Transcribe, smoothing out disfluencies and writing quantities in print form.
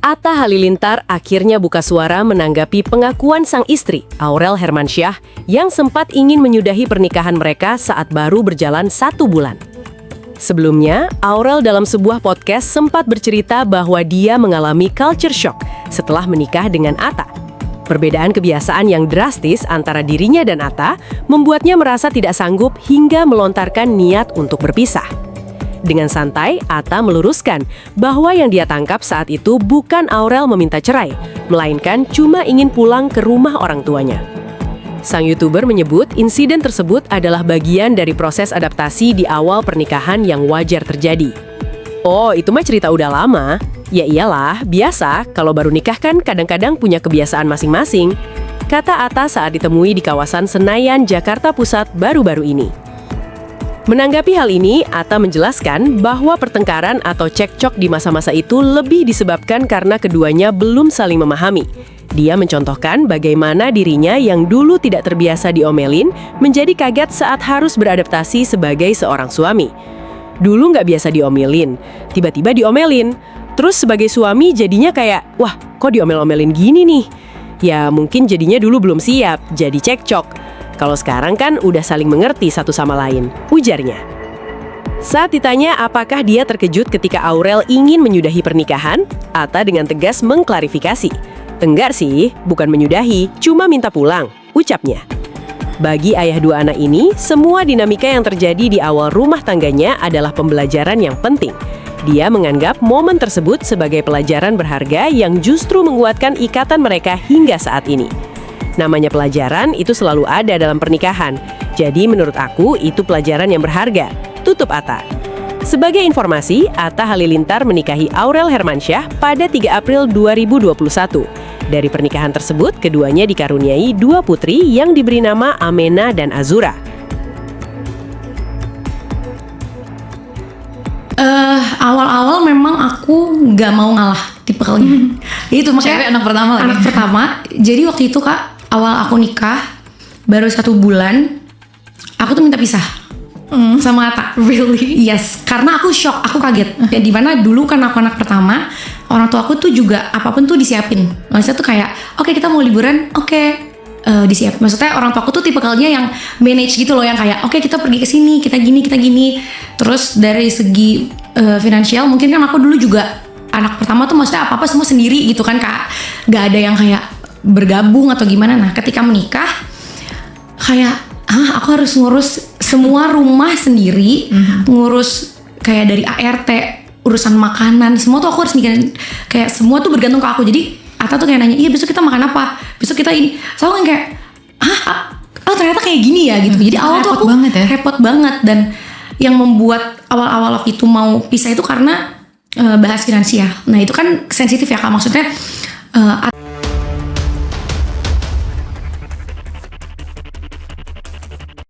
Atta Halilintar akhirnya buka suara menanggapi pengakuan sang istri, Aurel Hermansyah, yang sempat ingin menyudahi pernikahan mereka saat baru berjalan 1 bulan. Sebelumnya, Aurel dalam sebuah podcast sempat bercerita bahwa dia mengalami culture shock setelah menikah dengan Atta. Perbedaan kebiasaan yang drastis antara dirinya dan Atta membuatnya merasa tidak sanggup hingga melontarkan niat untuk berpisah. Dengan santai, Atta meluruskan bahwa yang dia tangkap saat itu bukan Aurel meminta cerai, melainkan cuma ingin pulang ke rumah orang tuanya. Sang YouTuber menyebut insiden tersebut adalah bagian dari proses adaptasi di awal pernikahan yang wajar terjadi. Oh, itu mah cerita udah lama. Ya iyalah, biasa kalau baru nikah kan kadang-kadang punya kebiasaan masing-masing, kata Atta saat ditemui di kawasan Senayan, Jakarta Pusat baru-baru ini. Menanggapi hal ini, Atta menjelaskan bahwa pertengkaran atau cekcok di masa-masa itu lebih disebabkan karena keduanya belum saling memahami. Dia mencontohkan bagaimana dirinya yang dulu tidak terbiasa diomelin menjadi kaget saat harus beradaptasi sebagai seorang suami. Dulu nggak biasa diomelin, tiba-tiba diomelin. Terus sebagai suami jadinya kayak, wah kok diomel-omelin gini nih? Ya mungkin jadinya dulu belum siap, jadi cekcok. Kalau sekarang kan udah saling mengerti satu sama lain, ujarnya. Saat ditanya apakah dia terkejut ketika Aurel ingin menyudahi pernikahan, Atta dengan tegas mengklarifikasi. Enggak sih, bukan menyudahi, cuma minta pulang, ucapnya. Bagi ayah 2 anak ini, semua dinamika yang terjadi di awal rumah tangganya adalah pembelajaran yang penting. Dia menganggap momen tersebut sebagai pelajaran berharga yang justru menguatkan ikatan mereka hingga saat ini. Namanya pelajaran itu selalu ada dalam pernikahan. Jadi menurut aku itu pelajaran yang berharga, tutup Atta. Sebagai informasi, Atta Halilintar menikahi Aurel Hermansyah pada 3 April 2021. Dari pernikahan tersebut, keduanya dikaruniai 2 putri yang diberi nama Amena dan Azura. Awal-awal memang aku nggak mau ngalah tipikalnya. Itu makanya cewek anak pertama lagi. Anak pertama. Jadi waktu itu Kak, awal aku nikah baru 1 bulan, aku tuh minta pisah sama Atta. Really? Yes, karena aku shock, aku kaget. Ya, dimana dulu kan aku anak pertama, orang tua aku tuh juga apapun tuh disiapin. Maksudnya tuh kayak, oke, kita mau liburan, disiap. Maksudnya orang tua aku tuh tipikalnya yang manage gitu loh, yang kayak oke, kita pergi ke sini, kita gini. Terus dari segi finansial, mungkin kan aku dulu juga anak pertama tuh maksudnya apa-apa semua sendiri gitu kan Kak. Gak ada yang kayak bergabung atau gimana. Nah, ketika menikah kayak aku harus ngurus semua rumah sendiri, ngurus kayak dari ART, urusan makanan, semua tuh aku harus mikirin, kayak semua tuh bergantung ke aku. Jadi Atta tuh kayak nanya, iya besok kita makan apa? Besok kita ini. Selalu kan kayak, ternyata kayak gini ya gitu. Jadi awal tuh aku repot banget. Dan yang membuat awal-awal waktu itu mau pisah itu karena bahas finansial. Nah itu kan sensitif ya Kak. Maksudnya